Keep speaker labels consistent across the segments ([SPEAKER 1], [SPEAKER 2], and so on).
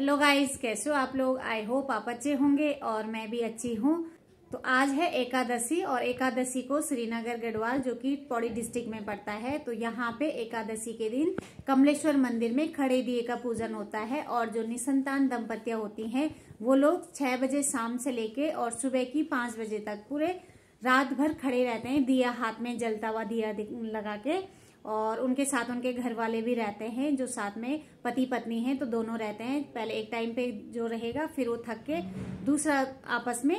[SPEAKER 1] Hello guys, कैसे हो आप लोग। आई होप आप अच्छे होंगे और मैं भी अच्छी हूँ। तो आज है एकादशी और एकादशी को श्रीनगर गढ़वाल जो कि पौड़ी डिस्ट्रिक्ट में पड़ता है, तो यहाँ पे एकादशी के दिन कमलेश्वर मंदिर में खड़े दिए का पूजन होता है। और जो निसंतान दंपतियां होती हैं वो लोग 6 बजे शाम से लेके और सुबह की 5 बजे तक पूरे रात भर खड़े रहते हैं, दिया हाथ में जलता हुआ दिया लगा के। और उनके साथ उनके घर वाले भी रहते हैं, जो साथ में पति पत्नी हैं, तो दोनों रहते हैं। पहले एक टाइम पे जो रहेगा, फिर वो थक के दूसरा आपस में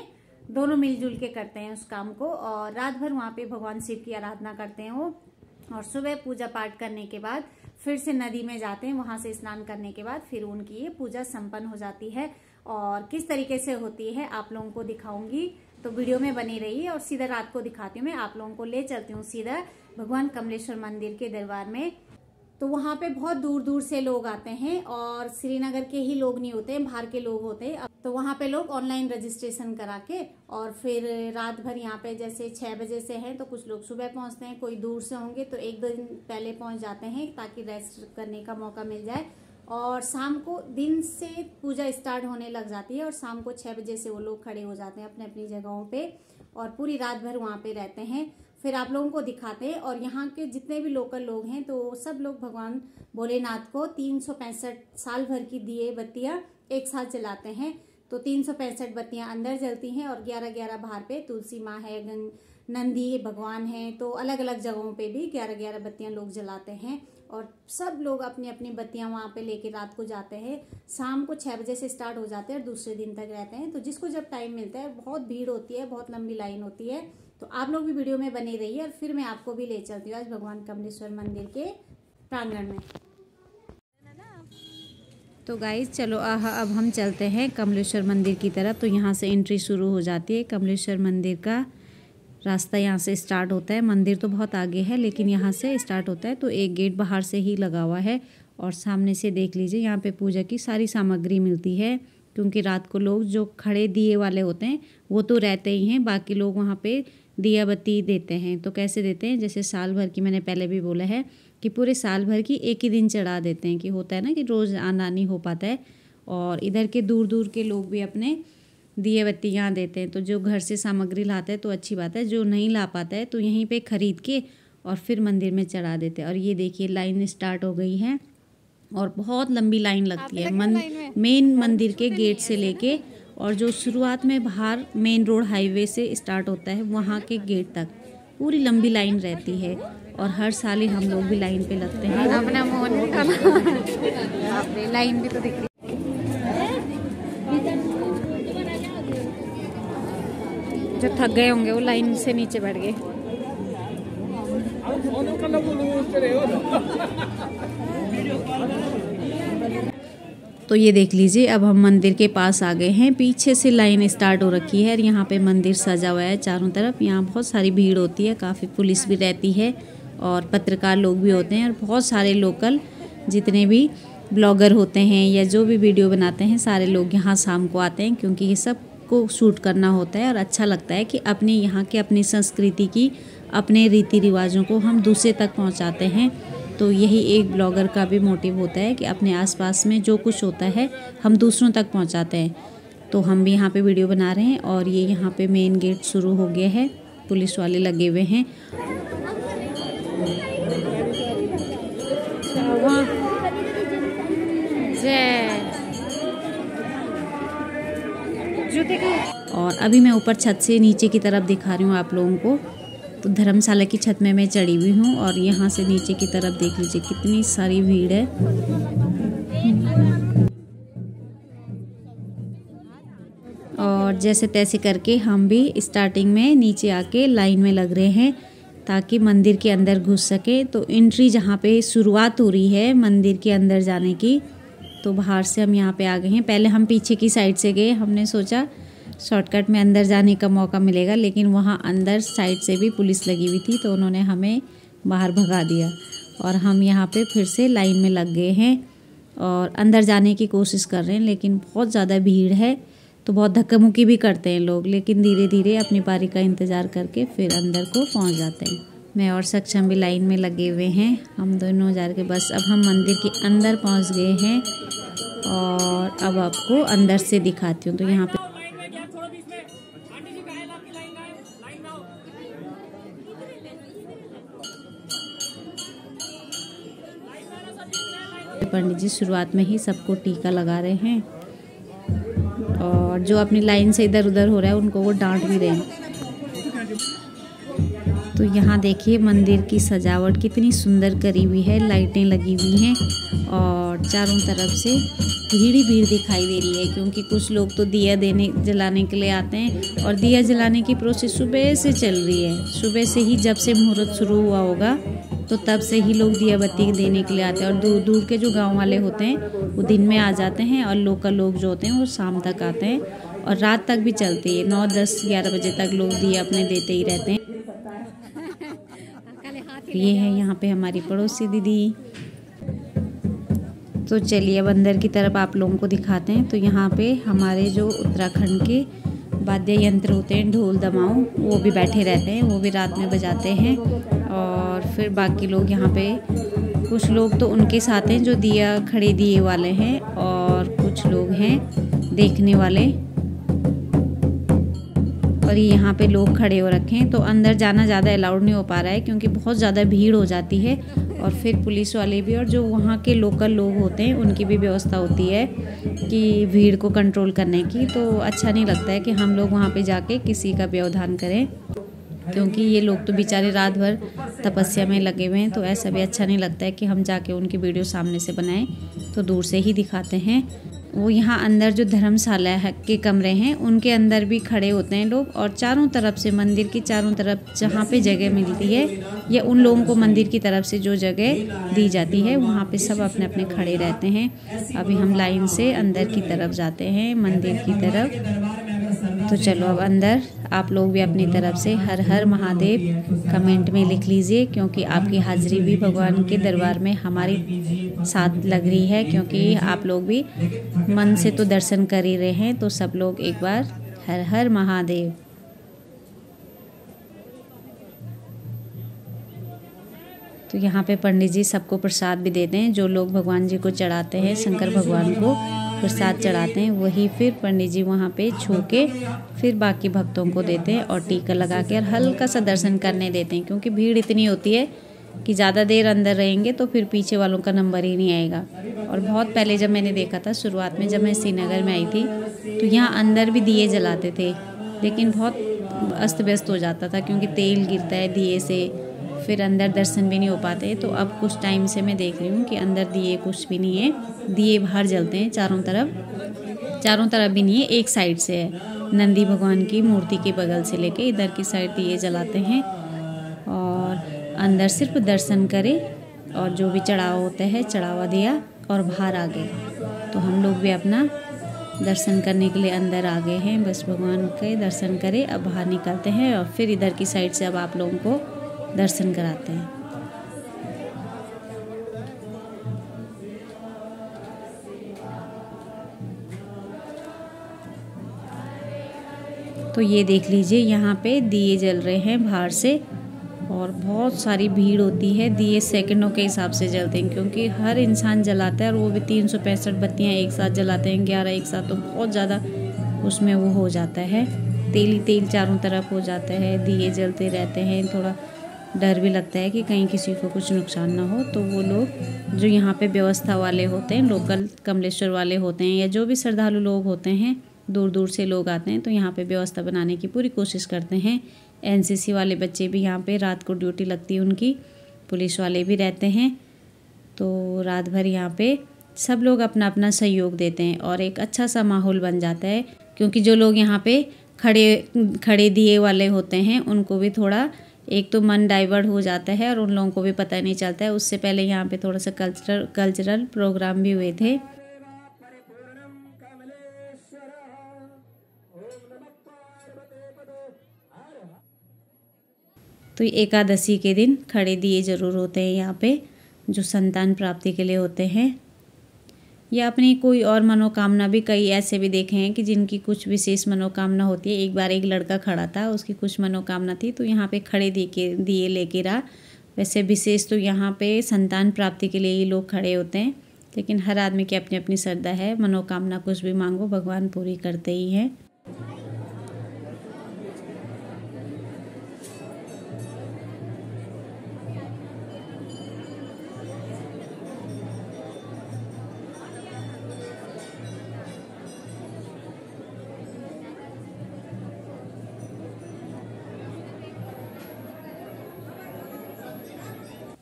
[SPEAKER 1] दोनों मिलजुल के करते हैं उस काम को। और रात भर वहां पे भगवान शिव की आराधना करते हैं वो। और सुबह पूजा पाठ करने के बाद फिर से नदी में जाते हैं, वहां से स्नान करने के बाद फिर उनकी ये पूजा संपन्न हो जाती है। और किस तरीके से होती है आप लोगों को दिखाऊंगी, तो वीडियो में बनी रही। और सीधा रात को दिखाती हूँ, मैं आप लोगों को ले चलती हूँ सीधा भगवान कमलेश्वर मंदिर के दरबार में। तो वहां पे बहुत दूर दूर से लोग आते हैं और श्रीनगर के ही लोग नहीं होते हैं, बाहर के लोग होते हैं। तो वहां पे लोग ऑनलाइन रजिस्ट्रेशन करा के और फिर रात भर यहाँ पे जैसे 6 बजे से है, तो कुछ लोग सुबह पहुंचते हैं, कोई दूर से होंगे तो 1-2 दिन पहले पहुंच जाते हैं ताकि रेस्ट करने का मौका मिल जाए। और शाम को दिन से पूजा स्टार्ट होने लग जाती है और शाम को 6 बजे से वो लोग खड़े हो जाते हैं अपने अपनी जगहों पे और पूरी रात भर वहां पे रहते हैं। फिर आप लोगों को दिखाते हैं। और यहाँ के जितने भी लोकल लोग हैं तो सब लोग भगवान भोलेनाथ को 365 साल भर की दिए बत्तियां एक साथ जलाते हैं। तो 365 बत्तियां अंदर जलती हैं और 11-11 बाहर पे तुलसी माँ है, नंदी भगवान है, तो अलग अलग जगहों पे भी 11-11 बत्तियां लोग जलाते हैं। और सब लोग अपनी अपनी बत्तियां वहां पे लेके रात को जाते हैं। शाम को 6 बजे से स्टार्ट हो जाते हैं और दूसरे दिन तक रहते हैं। तो जिसको जब टाइम मिलता है, बहुत भीड़ होती है, बहुत लंबी लाइन होती है। तो आप लोग भी वीडियो में बने रहिए और फिर मैं आपको भी ले चलती हूँ आज भगवान कमलेश्वर मंदिर के प्रांगण में। तो गाइस चलो अब हम चलते हैं कमलेश्वर मंदिर की तरफ। तो यहाँ से एंट्री शुरू हो जाती है। कमलेश्वर मंदिर का रास्ता यहाँ से स्टार्ट होता है। मंदिर तो बहुत आगे है लेकिन यहाँ से स्टार्ट होता है। तो एक गेट बाहर से ही लगा हुआ है और सामने से देख लीजिए, यहाँ पे पूजा की सारी सामग्री मिलती है। क्योंकि रात को लोग जो खड़े दिए वाले होते हैं वो तो रहते ही हैं, बाकी लोग वहाँ पे दिया बत्ती देते हैं। तो कैसे देते हैं, जैसे साल भर की, मैंने पहले भी बोला है कि पूरे साल भर की एक ही दिन चढ़ा देते हैं। कि होता है ना कि रोज़ आना नहीं हो पाता है और इधर के दूर दूर के लोग भी अपने दिए बत्ती यहाँ देते हैं। तो जो घर से सामग्री लाता है तो अच्छी बात है, जो नहीं ला पाता है तो यहीं पे ख़रीद के और फिर मंदिर में चढ़ा देते हैं। और ये देखिए लाइन स्टार्ट हो गई है और बहुत लंबी लाइन लगती है मेन मंदिर के गेट से लेके, और जो शुरुआत में बाहर मेन रोड हाईवे से स्टार्ट होता है वहाँ के गेट तक पूरी लंबी लाइन रहती है। और हर साल ही हम लोग भी लाइन पे लगते हैं।
[SPEAKER 2] अपना मोहन लाइन भी तो दिख रही है। जो थक गए होंगे वो लाइन से नीचे बैठ गए।
[SPEAKER 1] तो ये देख लीजिए, अब हम मंदिर के पास आ गए हैं। पीछे से लाइन स्टार्ट हो रखी है और यहाँ पे मंदिर सजा हुआ है चारों तरफ। यहाँ बहुत सारी भीड़ होती है, काफ़ी पुलिस भी रहती है और पत्रकार लोग भी होते हैं और बहुत सारे लोकल जितने भी ब्लॉगर होते हैं या जो भी वीडियो बनाते हैं, सारे लोग यहाँ शाम को आते हैं। क्योंकि ये सब को शूट करना होता है और अच्छा लगता है कि अपने यहाँ के अपनी संस्कृति की, अपने रीति रिवाजों को हम दूसरे तक पहुँचाते हैं। तो यही एक ब्लॉगर का भी मोटिव होता है कि अपने आसपास में जो कुछ होता है हम दूसरों तक पहुंचाते हैं। तो हम भी यहाँ पे वीडियो बना रहे हैं और ये यहाँ पे मेन गेट शुरू हो गया है, पुलिस वाले लगे हुए हैं। और अभी मैं ऊपर छत से नीचे की तरफ दिखा रही हूँ आप लोगों को। तो धर्मशाला की छत में मैं चढ़ी हुई हूँ और यहाँ से नीचे की तरफ देख लीजिए कितनी सारी भीड़ है। और जैसे तैसे करके हम भी स्टार्टिंग में नीचे आके लाइन में लग रहे हैं ताकि मंदिर के अंदर घुस सके। तो एंट्री जहाँ पे शुरुआत हो रही है मंदिर के अंदर जाने की, तो बाहर से हम यहाँ पे आ गए हैं। पहले हम पीछे की साइड से गए, हमने सोचा शॉर्टकट में अंदर जाने का मौका मिलेगा, लेकिन वहाँ अंदर साइड से भी पुलिस लगी हुई थी तो उन्होंने हमें बाहर भगा दिया। और हम यहाँ पे फिर से लाइन में लग गए हैं और अंदर जाने की कोशिश कर रहे हैं, लेकिन बहुत ज़्यादा भीड़ है तो बहुत धक्का मुक्की भी करते हैं लोग, लेकिन धीरे धीरे अपनी पारी का इंतज़ार करके फिर अंदर को पहुँच जाते हैं। मैं और सक्षम भी लाइन में लगे हुए हैं, हम दोनों जा के बस अब हम मंदिर के अंदर पहुँच गए हैं
[SPEAKER 2] और अब आपको अंदर से दिखाती हूँ। तो यहाँ पे पंडित जी शुरुआत में ही सबको टीका लगा रहे हैं और जो अपनी लाइन से इधर उधर हो रहा है उनको वो डांट भी रहे हैं। तो यहाँ देखिए मंदिर की सजावट कितनी सुंदर करी हुई है, लाइटें लगी हुई हैं और चारों तरफ से भीड़ ही भीड़ दिखाई दे रही है, क्योंकि कुछ लोग तो दिया जलाने के लिए आते हैं और दिया जलाने की प्रोसेस सुबह से चल रही है। सुबह से ही जब से मुहूर्त शुरू हुआ होगा तो तब से ही लोग दिया बत्ती देने के लिए आते हैं और दूर दूर के जो गांव वाले होते हैं वो दिन में आ जाते हैं और लोकल लोग जो होते हैं वो शाम तक आते हैं और रात तक भी चलती है। 9, 10, 11 बजे तक लोग दिया अपने देते ही रहते हैं। ये है यहाँ पे हमारी पड़ोसी दीदी। तो चलिए अब अंदर की तरफ आप लोगों को दिखाते हैं। तो यहाँ पे हमारे जो उत्तराखंड के वाद्य यंत्र होते हैं, ढोल दमाऊ, वो भी बैठे रहते हैं, वो भी रात में बजाते हैं। और फिर बाकी लोग यहाँ पे कुछ लोग तो उनके साथ हैं जो दिया खड़े दिए वाले हैं और कुछ लोग हैं देखने वाले। और यहाँ पे लोग खड़े हो रखे हैं। तो अंदर जाना ज़्यादा अलाउड नहीं हो पा रहा है क्योंकि बहुत ज़्यादा भीड़ हो जाती है और फिर पुलिस वाले भी और जो वहाँ के लोकल लोग होते हैं उनकी भी व्यवस्था होती है कि भीड़ को कंट्रोल करने की। तो अच्छा नहीं लगता है कि हम लोग वहाँ पे जाके किसी का व्यवधान करें, क्योंकि ये लोग तो बेचारे रात भर तपस्या में लगे हुए हैं। तो ऐसा भी अच्छा नहीं लगता है कि हम जाके उनकी वीडियो सामने से बनाएं, तो दूर से ही दिखाते हैं। वो यहाँ अंदर जो धर्मशाला के कमरे हैं उनके अंदर भी खड़े होते हैं लोग और चारों तरफ से मंदिर की चारों तरफ जहाँ पे जगह मिलती है या उन लोगों को मंदिर की तरफ से जो जगह दी जाती है वहाँ पे सब अपने अपने खड़े रहते हैं। अभी हम लाइन से अंदर की तरफ जाते हैं मंदिर की तरफ। तो चलो अब अंदर आप लोग भी अपनी तरफ से हर हर महादेव कमेंट में लिख लीजिए, क्योंकि आपकी हाजिरी भी भगवान के दरबार में हमारी साथ लग रही है, क्योंकि आप लोग भी मन से तो दर्शन कर ही रहे हैं। तो सब लोग एक बार हर हर महादेव। तो यहाँ पे पंडित जी सबको प्रसाद भी देते हैं। जो लोग भगवान जी को चढ़ाते हैं, शंकर भगवान को प्रसाद चढ़ाते हैं, वही फिर पंडित जी वहाँ पे छू के फिर बाकी भक्तों को देते हैं और टीका लगा के और हल्का सा दर्शन करने देते हैं, क्योंकि भीड़ इतनी होती है कि ज़्यादा देर अंदर रहेंगे तो फिर पीछे वालों का नंबर ही नहीं आएगा। और बहुत पहले जब मैंने देखा था, शुरुआत में जब मैं श्रीनगर में आई थी, तो यहाँ अंदर भी दिए जलाते थे, लेकिन बहुत अस्त व्यस्त हो जाता था क्योंकि तेल गिरता है दिए से, फिर अंदर दर्शन भी नहीं हो पाते। तो अब कुछ टाइम से मैं देख रही हूँ कि अंदर दिए कुछ भी नहीं है, दिए बाहर जलते हैं चारों तरफ भी नहीं है, एक साइड से है। नंदी भगवान की मूर्ति के बगल से लेके इधर की साइड दिए जलाते हैं और अंदर सिर्फ दर्शन करें और जो भी चढ़ावा होता है चढ़ावा दिया और बाहर आ गए। तो हम लोग भी अपना दर्शन करने के लिए अंदर आ गए हैं, बस भगवान के दर्शन करें। अब बाहर निकलते हैं और फिर इधर की साइड से अब आप लोगों को दर्शन कराते हैं। तो ये देख लीजिए यहाँ पे दिए जल रहे हैं बाहर से और बहुत सारी भीड़ होती है। दिए सेकंडों के हिसाब से जलते हैं, क्योंकि हर इंसान जलाता है और वो भी 365 बत्तियाँ एक साथ जलाते हैं, 11 एक साथ, तो बहुत ज़्यादा उसमें वो हो जाता है, तेल ही तेल चारों तरफ हो जाता है। दिए जलते रहते हैं, थोड़ा डर भी लगता है कि कहीं किसी को कुछ नुकसान ना हो। तो वो लोग जो यहाँ पे व्यवस्था वाले होते हैं, लोकल कमलेश्वर वाले होते हैं, या जो भी श्रद्धालु लोग होते हैं, दूर दूर से लोग आते हैं, तो यहाँ पे व्यवस्था बनाने की पूरी कोशिश करते हैं। एनसीसी वाले बच्चे भी यहाँ पे रात को ड्यूटी लगती है उनकी, पुलिस वाले भी रहते हैं। तो रात भर यहाँ पे सब लोग अपना अपना सहयोग देते हैं और एक अच्छा सा माहौल बन जाता है, क्योंकि जो लोग यहाँ पे खड़े दिए वाले होते हैं उनको भी थोड़ा एक तो मन डाइवर्ट हो जाता है और उन लोगों को भी पता नहीं चलता है। उससे पहले यहाँ पे थोड़ा सा कल्चरल प्रोग्राम भी हुए थे। तो एकादशी के दिन खड़े दिए ज़रूर होते हैं यहाँ पे, जो संतान प्राप्ति के लिए होते हैं या अपनी कोई और मनोकामना भी। कई ऐसे भी देखे हैं कि जिनकी कुछ विशेष मनोकामना होती है। एक बार एक लड़का खड़ा था, उसकी कुछ मनोकामना थी, तो यहाँ पे खड़े दिए लेके रहा। वैसे विशेष तो यहाँ पे संतान प्राप्ति के लिए ही लोग खड़े होते हैं, लेकिन हर आदमी की अपनी अपनी श्रद्धा है, मनोकामना कुछ भी मांगो भगवान पूरी करते ही हैं।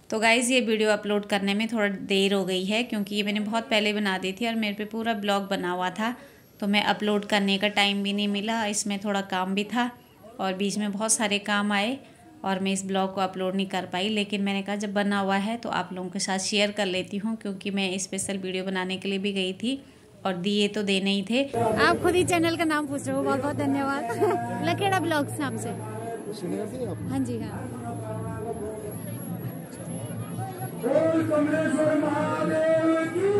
[SPEAKER 2] तो गाइज़ ये वीडियो अपलोड करने में थोड़ा देर हो गई है क्योंकि ये मैंने बहुत पहले बना दी थी और मेरे पे पूरा ब्लॉग बना हुआ था, तो मैं अपलोड करने का टाइम भी नहीं मिला। इसमें थोड़ा काम भी था और बीच में बहुत सारे काम आए और मैं इस ब्लॉग को अपलोड नहीं कर पाई। लेकिन मैंने कहा जब बना हुआ है तो आप लोगों के साथ शेयर कर लेती हूँ, क्योंकि मैं स्पेशल वीडियो बनाने के लिए भी गई थी और दिए तो देने ही थे।
[SPEAKER 1] आप खुद ही चैनल का नाम पूछ रहे हो, बहुत बहुत धन्यवाद। लखेड़ा ब्लॉग्स नाम से। हाँ जी हाँ। कमलेश्वर महादेव की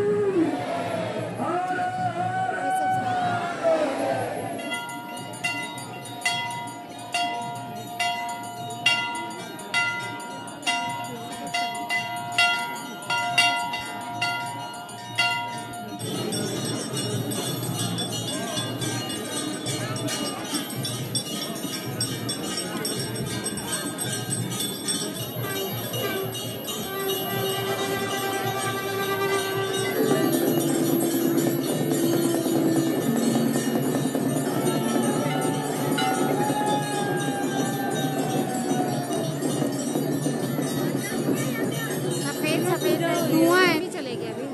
[SPEAKER 1] धुआं है, नहीं चलेगी अभी।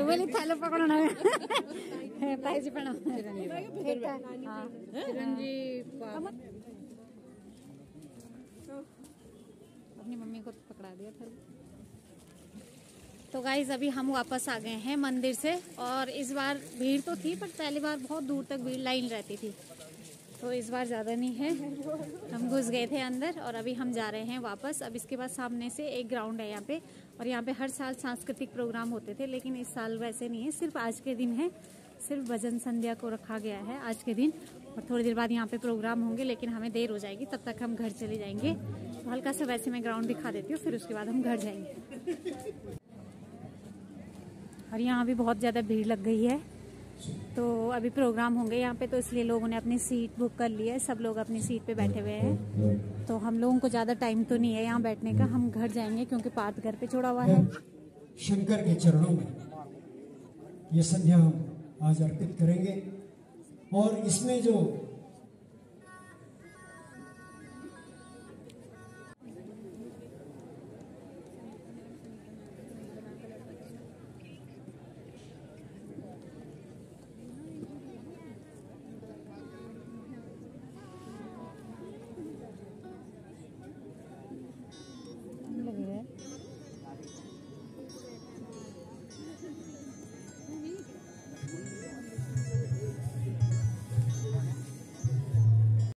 [SPEAKER 1] बोली थालो पकड़ो ना पाइजी पड़ा अपनी मम्मी को पकड़ा दिया था। तो गाइज अभी हम वापस आ गए हैं मंदिर से और इस बार भीड़ तो थी पर पहली बार बहुत दूर तक भीड़ लाइन रहती थी, तो इस बार ज़्यादा नहीं है। हम घुस गए थे अंदर और अभी हम जा रहे हैं वापस। अब इसके बाद सामने से एक ग्राउंड है यहाँ पे और यहाँ पे हर साल सांस्कृतिक प्रोग्राम होते थे, लेकिन इस साल वैसे नहीं है, सिर्फ आज के दिन है, सिर्फ भजन संध्या को रखा गया है आज के दिन। और थोड़ी देर बाद यहाँ पे प्रोग्राम होंगे, लेकिन हमें देर हो जाएगी, तब तक हम घर चले जाएंगे। तो हल्का सा वैसे मैं ग्राउंड दिखा देती हूँ, फिर उसके बाद हम घर जाएंगे। और यहाँ भी बहुत ज़्यादा भीड़ लग गई है, तो अभी प्रोग्राम होंगे यहाँ पे, तो इसलिए लोगों ने अपनी सीट बुक कर ली है, सब लोग अपनी सीट पे बैठे हुए हैं। तो हम लोगों को ज़्यादा टाइम तो नहीं है यहाँ बैठने का, हम घर जाएंगे क्योंकि पार्थ घर पे छोड़ा हुआ है।
[SPEAKER 3] शंकर के चरणों में ये संध्या हम आज अर्पित करेंगे और इसमें जो